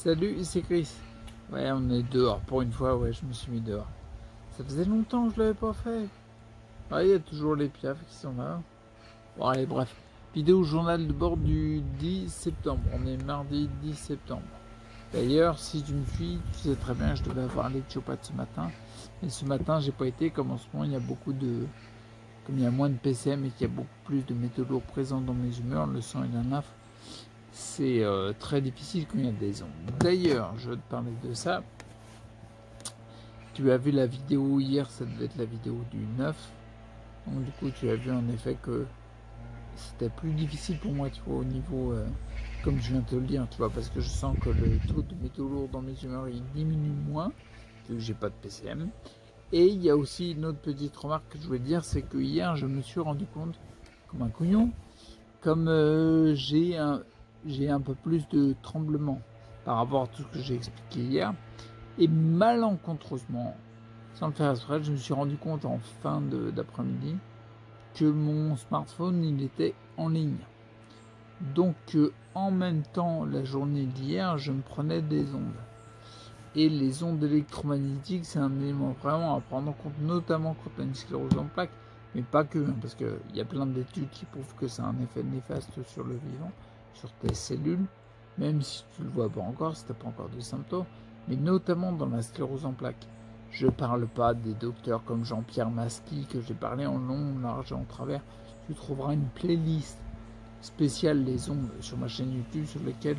Salut, c'est Chris. Ouais, on est dehors pour une fois, ouais, je me suis mis dehors. Ça faisait longtemps que je l'avais pas fait. Ouais, il y a toujours les piafs qui sont là. Bon, allez, bref. Vidéo journal de bord du 10 septembre. On est mardi 10 septembre. D'ailleurs, si tu me suis, tu sais très bien que je devais avoir l'éthiopathe ce matin. Et ce matin, j'ai pas été, comme en ce moment, il y a beaucoup de... Comme il y a moins de PCM et qu'il y a beaucoup plus de métaux lourds présents dans mes humeurs, le sang et la lymphe, c'est très difficile quand il y a des ondes. D'ailleurs, je vais te parler de ça. Tu as vu la vidéo hier, ça devait être la vidéo du 9. Donc du coup, tu as vu en effet que c'était plus difficile pour moi, tu vois, au niveau, comme je viens de te le dire, tu vois, parce que je sens que le taux de métaux lourds dans mes humeurs, il diminue moins, vu que j'ai pas de PCM. Et il y a aussi une autre petite remarque que je voulais dire, c'est que hier, je me suis rendu compte, comme un couillon, comme j'ai un peu plus de tremblement par rapport à tout ce que j'ai expliqué hier, et malencontreusement, sans le faire exprès, je me suis rendu compte en fin d'après-midi que mon smartphone il était en ligne. Donc en même temps, la journée d'hier, je me prenais des ondes. Et les ondes électromagnétiques, c'est un élément vraiment à prendre en compte, notamment quand on a une sclérose en plaques, mais pas que, hein, parce qu'il y a plein d'études qui prouvent que ça a un effet néfaste sur le vivant, sur tes cellules, même si tu ne le vois pas encore, si tu n'as pas encore de symptômes, mais notamment dans la sclérose en plaques. Je ne parle pas des docteurs comme Jean-Pierre Masqui, que j'ai parlé en long, large et en travers. Tu trouveras une playlist spéciale les ondes sur ma chaîne YouTube sur laquelle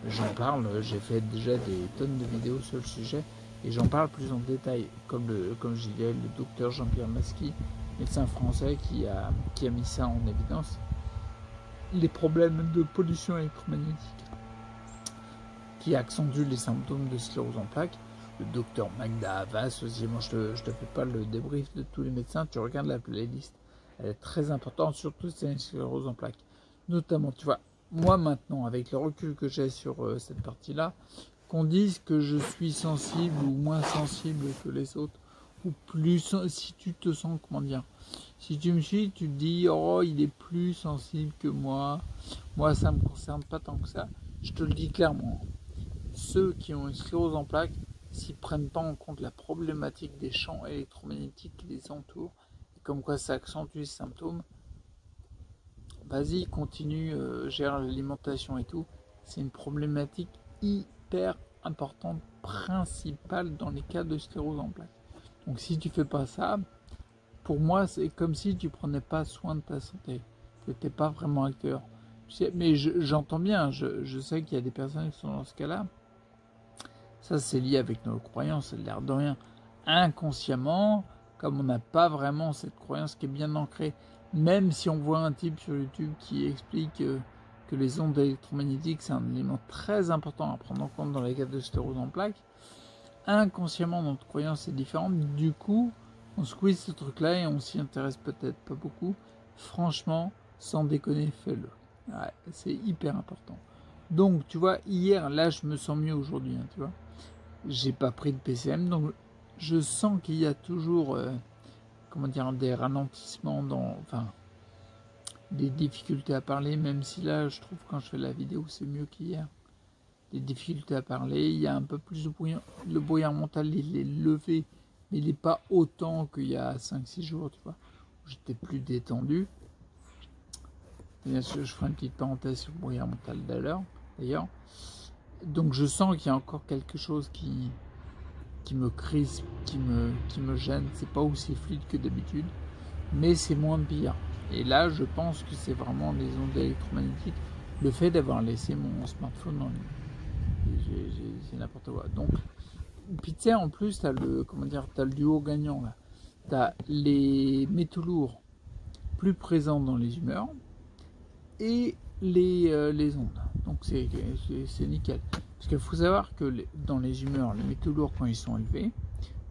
j'en parle, j'ai fait déjà des tonnes de vidéos sur le sujet et j'en parle plus en détail, comme je disais, le docteur Jean-Pierre Masqui, médecin français qui a mis ça en évidence, les problèmes de pollution électromagnétique qui accentuent les symptômes de sclérose en plaques. Le docteur Magda Havas aussi, moi je te fais pas le débrief de tous les médecins, tu regardes la playlist, elle est très importante, surtout si c'est une sclérose en plaques. Notamment, tu vois, moi maintenant, avec le recul que j'ai sur cette partie-là, qu'on dise que je suis sensible ou moins sensible que les autres, ou plus, si tu te sens, comment dire, si tu me suis, tu te dis, oh, il est plus sensible que moi ça me concerne pas tant que ça, je te le dis clairement, ceux qui ont une sclérose en plaques, s'ils prennent pas en compte la problématique des champs électromagnétiques qui les entourent, et comme quoi ça accentue les symptômes, vas-y, continue, gère l'alimentation et tout. C'est une problématique hyper importante, principale dans les cas de sclérose en plaques. Donc si tu fais pas ça, pour moi, c'est comme si tu prenais pas soin de ta santé. Tu n'étais pas vraiment acteur. Mais j'entends bien, je sais qu'il y a des personnes qui sont dans ce cas-là. Ça, c'est lié avec nos croyances, l'air de rien. Inconsciemment, comme on n'a pas vraiment cette croyance qui est bien ancrée, même si on voit un type sur YouTube qui explique que les ondes électromagnétiques, c'est un élément très important à prendre en compte dans les cas de sclérose en plaques, inconsciemment, notre croyance est différente. Du coup, on squeeze ce truc-là et on s'y intéresse peut-être pas beaucoup. Franchement, sans déconner, fais-le. Ouais, c'est hyper important. Donc, tu vois, hier, là, je me sens mieux aujourd'hui, hein, tu vois. J'ai pas pris de PCM, donc je sens qu'il y a toujours, comment dire, des ralentissements enfin, des difficultés à parler, même si là, je trouve quand je fais la vidéo, c'est mieux qu'hier. Des difficultés à parler, il y a un peu plus de brouillard, le brouillard mental, il est levé, mais il n'est pas autant qu'il y a 5-6 jours, tu vois. J'étais plus détendu. Bien sûr, je ferai une petite parenthèse sur le brouillard mental d'ailleurs. Donc je sens qu'il y a encore quelque chose qui me crispe, qui me gêne. C'est pas aussi fluide que d'habitude, mais c'est moins pire. Et là, je pense que c'est vraiment les ondes électromagnétiques, le fait d'avoir laissé mon smartphone en ligne. C'est n'importe quoi. Donc, puis tu sais, en plus, t'as le duo gagnant là. T'as les métaux lourds plus présents dans les humeurs et les ondes. Donc c'est nickel. Parce qu'il faut savoir que dans les humeurs, les métaux lourds quand ils sont élevés,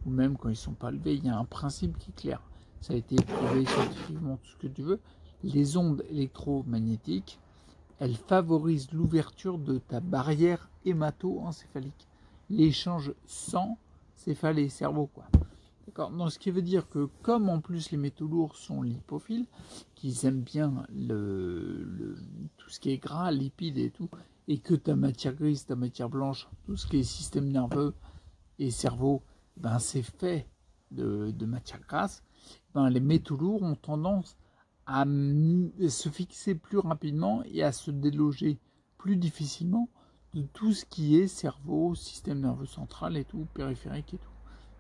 ou même quand ils ne sont pas élevés, il y a un principe qui est clair. Ça a été prouvé scientifiquement, tout ce que tu veux. Les ondes électromagnétiques, elles favorisent l'ouverture de ta barrière hémato-encéphalique. L'échange sang-céphalée-cerveau, quoi. D'accord. Donc, ce qui veut dire que comme en plus les métaux lourds sont lipophiles, qu'ils aiment bien tout ce qui est gras, lipides et tout, et que ta matière grise, ta matière blanche, tout ce qui est système nerveux et cerveau, ben c'est fait de matière grasse, ben les métaux lourds ont tendance à se fixer plus rapidement et à se déloger plus difficilement de tout ce qui est cerveau, système nerveux central et tout, périphérique et tout.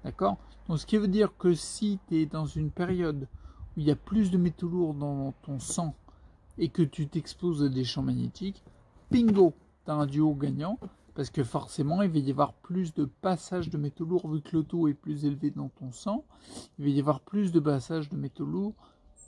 D'accord? Donc ce qui veut dire que si tu es dans une période où il y a plus de métaux lourds dans ton sang et que tu t'exposes à des champs magnétiques, bingo, tu as un duo gagnant, parce que forcément il va y avoir plus de passage de métaux lourds vu que le taux est plus élevé dans ton sang, il va y avoir plus de passage de métaux lourds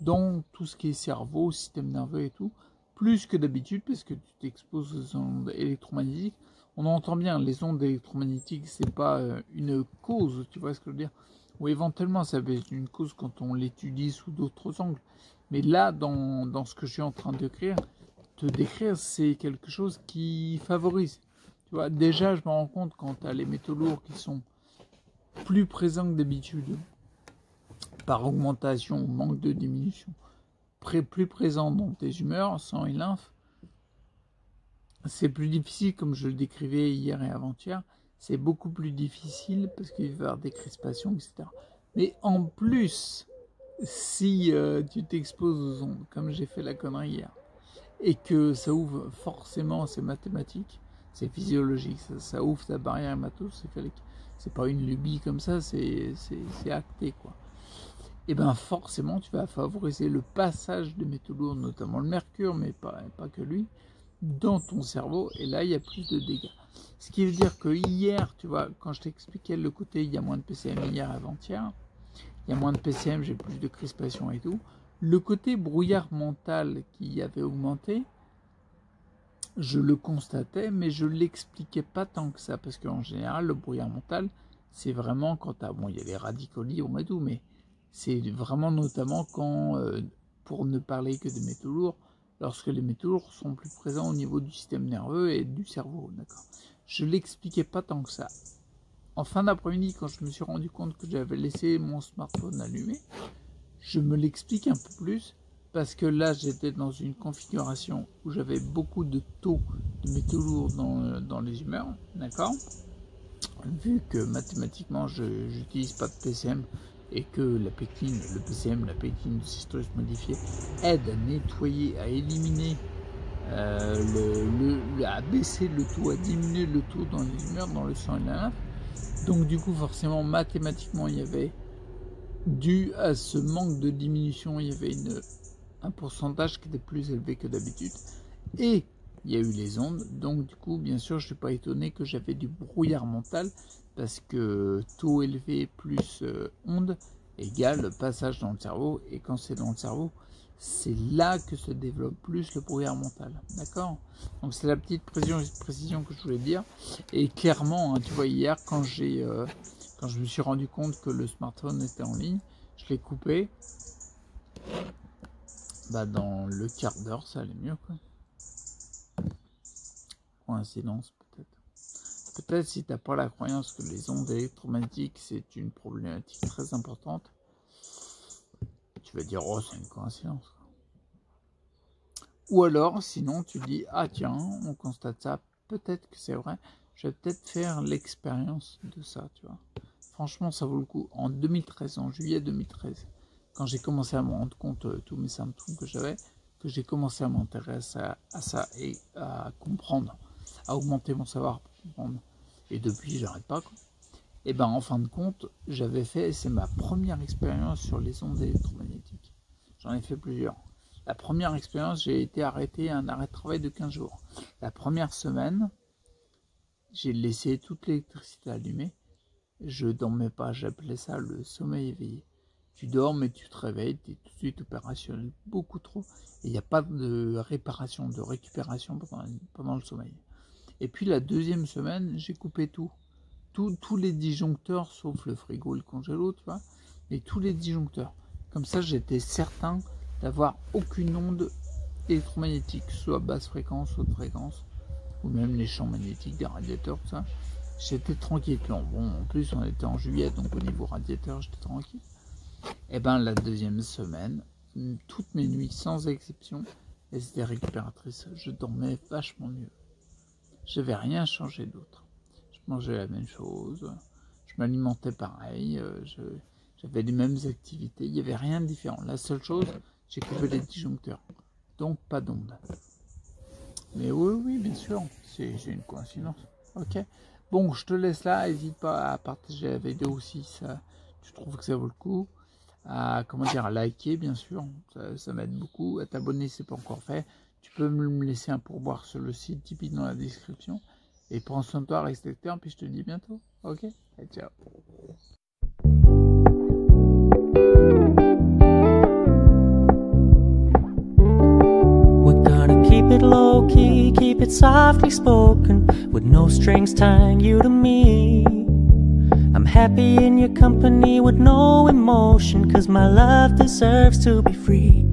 dans tout ce qui est cerveau, système nerveux et tout, plus que d'habitude parce que tu t'exposes aux ondes électromagnétiques. On entend bien, les ondes électromagnétiques, c'est pas une cause, tu vois ce que je veux dire? Ou éventuellement, ça peut être une cause quand on l'étudie sous d'autres angles. Mais là, dans ce que je suis en train de te décrire, c'est quelque chose qui favorise. Tu vois, déjà, je me rends compte quand tu as les métaux lourds qui sont plus présents que d'habitude, par augmentation ou manque de diminution, plus présents dans tes humeurs, sang et lymphe, c'est plus difficile, comme je le décrivais hier et avant-hier, c'est beaucoup plus difficile parce qu'il va y avoir des crispations, etc. Mais en plus, si tu t'exposes aux ondes, comme j'ai fait la connerie hier, et que ça ouvre forcément, c'est mathématique, c'est physiologique, ça ouvre ta barrière hématocéphalique. C'est pas une lubie comme ça, c'est acté, quoi. Et bien forcément, tu vas favoriser le passage de métaux lourds, notamment le mercure, mais pas que lui, dans ton cerveau, et là, il y a plus de dégâts. Ce qui veut dire que hier, tu vois, quand je t'expliquais le côté, il y a moins de PCM hier avant-hier, il y a moins de PCM, j'ai plus de crispation et tout, le côté brouillard mental qui avait augmenté, je le constatais, mais je ne l'expliquais pas tant que ça, parce qu'en général, le brouillard mental, c'est vraiment quand tu as, bon, il y a les radicaux libres et tout, mais c'est vraiment notamment quand, pour ne parler que des métaux lourds, lorsque les métaux lourds sont plus présents au niveau du système nerveux et du cerveau, d'accord. Je ne l'expliquais pas tant que ça. En fin d'après-midi, quand je me suis rendu compte que j'avais laissé mon smartphone allumé, je me l'explique un peu plus, parce que là, j'étais dans une configuration où j'avais beaucoup de taux de métaux lourds dans les humeurs, d'accord. Vu que mathématiquement, je n'utilise pas de PCM, et que la pectine, le PCM, la pectine cystose modifiée, aide à nettoyer, à éliminer, à baisser le taux, à diminuer le taux dans les humeurs, dans le sang et la lymphe. Donc du coup, forcément, mathématiquement, il y avait, dû à ce manque de diminution, il y avait un pourcentage qui était plus élevé que d'habitude. Et il y a eu les ondes, donc du coup, bien sûr, je ne suis pas étonné que j'avais du brouillard mental, parce que taux élevé plus onde égale passage dans le cerveau, et quand c'est dans le cerveau, c'est là que se développe plus le brouillard mental, d'accord. Donc c'est la petite précision que je voulais dire, et clairement, hein, tu vois, hier, quand je me suis rendu compte que le smartphone était en ligne, je l'ai coupé, bah dans le quart d'heure, ça allait mieux, quoi. Coïncidence, peut-être. Peut-être si tu n'as pas la croyance que les ondes électromagnétiques c'est une problématique très importante, tu vas dire oh c'est une coïncidence. Ou alors sinon tu dis ah tiens on constate ça, peut-être que c'est vrai, je vais peut-être faire l'expérience de ça, tu vois. Franchement ça vaut le coup. En 2013, en juillet 2013, quand j'ai commencé à me rendre compte tous mes symptômes que j'avais, que j'ai commencé à m'intéresser à ça et à comprendre, à augmenter mon savoir pour comprendre. Et depuis, j'arrête pas, quoi. Et ben en fin de compte, j'avais fait, c'est ma première expérience sur les ondes électromagnétiques. J'en ai fait plusieurs. La première expérience, j'ai été arrêté un arrêt de travail de 15 jours. La première semaine, j'ai laissé toute l'électricité allumée. Je dormais pas, j'appelais ça le sommeil éveillé. Tu dors mais tu te réveilles, tu es tout de suite opérationnel, beaucoup trop. Et il n'y a pas de réparation, de récupération pendant le sommeil. Et puis la deuxième semaine, j'ai coupé tout. Tous les disjoncteurs, sauf le frigo et le congélo, tu vois. Mais tous les disjoncteurs. Comme ça, j'étais certain d'avoir aucune onde électromagnétique, soit basse fréquence, haute fréquence, ou même les champs magnétiques des radiateurs, tout ça. J'étais tranquille. Bon, en plus, on était en juillet, donc au niveau radiateur, j'étais tranquille. Et ben la deuxième semaine, toutes mes nuits, sans exception, elles étaient récupératrices. Je dormais vachement mieux. j'avais rien changé d'autre. Je mangeais la même chose, je m'alimentais pareil, j'avais les mêmes activités, il n'y avait rien de différent. La seule chose, j'ai coupé les disjoncteurs, donc pas d'onde. Mais oui, bien sûr, c'est une coïncidence. Ok. Bon, je te laisse là, n'hésite pas à partager la vidéo si tu trouves que ça vaut le coup. À liker bien sûr, ça m'aide beaucoup. À t'abonner si c'est pas encore fait. Tu peux me laisser un pourboire sur le site Tipeee dans la description. Et prends soin de toi, reste lecteur, puis je te dis bientôt. Ok. Et ciao. Keep it low key, keep it softly spoken, with no strings tying you to me. I'm happy in your company with no emotion, 'cause my love deserves to be free.